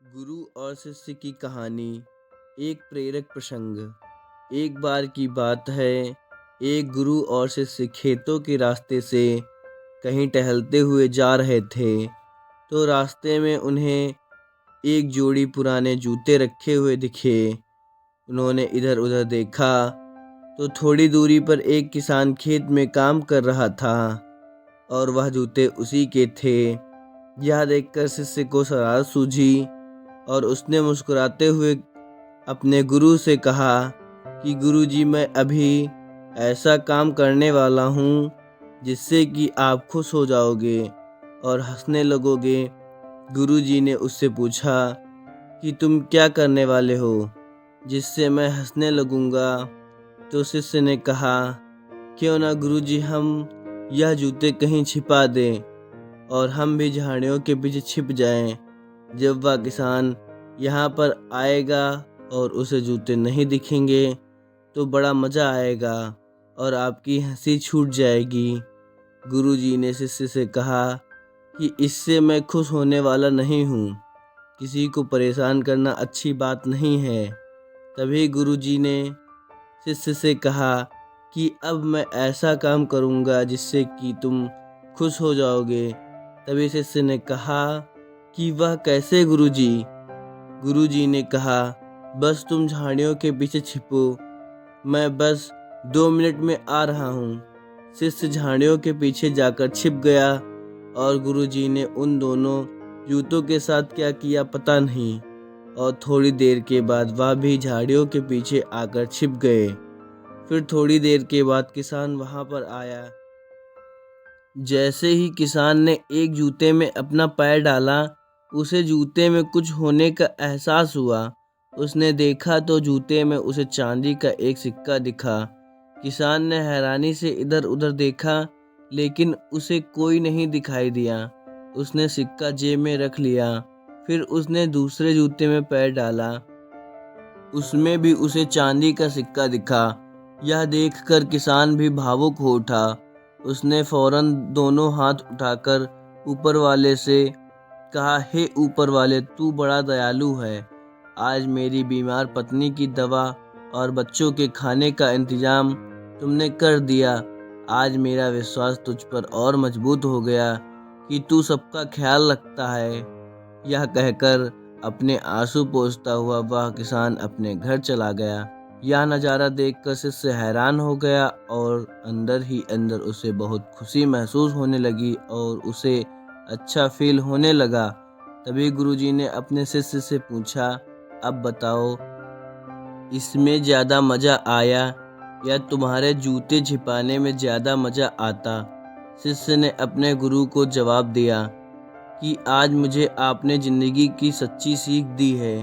गुरु और शिष्य की कहानी। एक प्रेरक प्रसंग। एक बार की बात है, एक गुरु और शिष्य खेतों के रास्ते से कहीं टहलते हुए जा रहे थे। तो रास्ते में उन्हें एक जोड़ी पुराने जूते रखे हुए दिखे। उन्होंने इधर उधर देखा तो थोड़ी दूरी पर एक किसान खेत में काम कर रहा था और वह जूते उसी के थे। यह देखकर शिष्य को शरारत सूझी और उसने मुस्कुराते हुए अपने गुरु से कहा कि गुरुजी, मैं अभी ऐसा काम करने वाला हूँ जिससे कि आप खुश हो जाओगे और हंसने लगोगे। गुरुजी ने उससे पूछा कि तुम क्या करने वाले हो जिससे मैं हंसने लगूंगा। तो शिष्य ने कहा, क्यों ना गुरुजी, हम यह जूते कहीं छिपा दें और हम भी झाड़ियों के पीछे छिप जाएं। जब वह किसान यहाँ पर आएगा और उसे जूते नहीं दिखेंगे तो बड़ा मज़ा आएगा और आपकी हंसी छूट जाएगी। गुरुजी ने शिष्य से कहा कि इससे मैं खुश होने वाला नहीं हूँ। किसी को परेशान करना अच्छी बात नहीं है। तभी गुरुजी ने शिष्य से कहा कि अब मैं ऐसा काम करूँगा जिससे कि तुम खुश हो जाओगे। तभी शिष्य ने कहा कि वह कैसे गुरुजी? गुरुजी ने कहा, बस तुम झाड़ियों के पीछे छिपो, मैं बस 2 मिनट में आ रहा हूँ। शिष्य झाड़ियों के पीछे जाकर छिप गया और गुरुजी ने उन दोनों जूतों के साथ क्या किया पता नहीं। और थोड़ी देर के बाद वह भी झाड़ियों के पीछे आकर छिप गए। फिर थोड़ी देर के बाद किसान वहां पर आया। जैसे ही किसान ने एक जूते में अपना पैर डाला, उसे जूते में कुछ होने का एहसास हुआ। उसने देखा तो जूते में उसे चांदी का एक सिक्का दिखा। किसान ने हैरानी से इधर उधर देखा, लेकिन उसे कोई नहीं दिखाई दिया। उसने सिक्का जेब में रख लिया। फिर उसने दूसरे जूते में पैर डाला, उसमें भी उसे चांदी का सिक्का दिखा। यह देखकर किसान भी भावुक हो उठा। उसने फौरन दोनों हाथ उठाकर ऊपर वाले से कहा, हे ऊपर वाले, तू बड़ा दयालु है। आज मेरी बीमार पत्नी की दवा और बच्चों के खाने का इंतजाम तुमने कर दिया। आज मेरा विश्वास तुझ पर और मजबूत हो गया कि तू सबका ख्याल रखता है। यह कहकर अपने आंसू पोंछता हुआ वह किसान अपने घर चला गया। यह नज़ारा देखकर शिष्य हैरान हो गया और अंदर ही अंदर उसे बहुत खुशी महसूस होने लगी और उसे अच्छा फील होने लगा। तभी गुरुजी ने अपने शिष्य से पूछा, अब बताओ, इसमें ज़्यादा मज़ा आया या तुम्हारे जूते छिपाने में ज़्यादा मज़ा आता? शिष्य ने अपने गुरु को जवाब दिया कि आज मुझे आपने ज़िंदगी की सच्ची सीख दी है।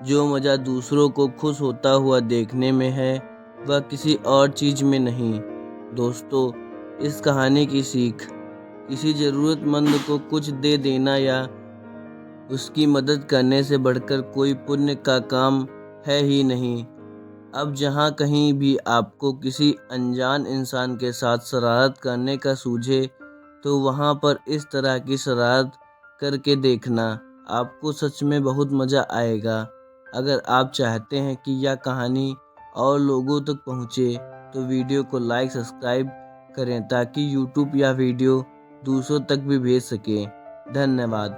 जो मज़ा दूसरों को खुश होता हुआ देखने में है, वह किसी और चीज़ में नहीं। दोस्तों, इस कहानी की सीख, किसी ज़रूरतमंद को कुछ दे देना या उसकी मदद करने से बढ़कर कोई पुण्य का काम है ही नहीं। अब जहाँ कहीं भी आपको किसी अनजान इंसान के साथ शरारत करने का सूझे, तो वहाँ पर इस तरह की शरारत करके देखना, आपको सच में बहुत मज़ा आएगा। अगर आप चाहते हैं कि यह कहानी और लोगों तक पहुँचे, तो वीडियो को लाइक सब्सक्राइब करें ताकि यूट्यूब यह वीडियो दूसरों तक भी भेज सके। धन्यवाद।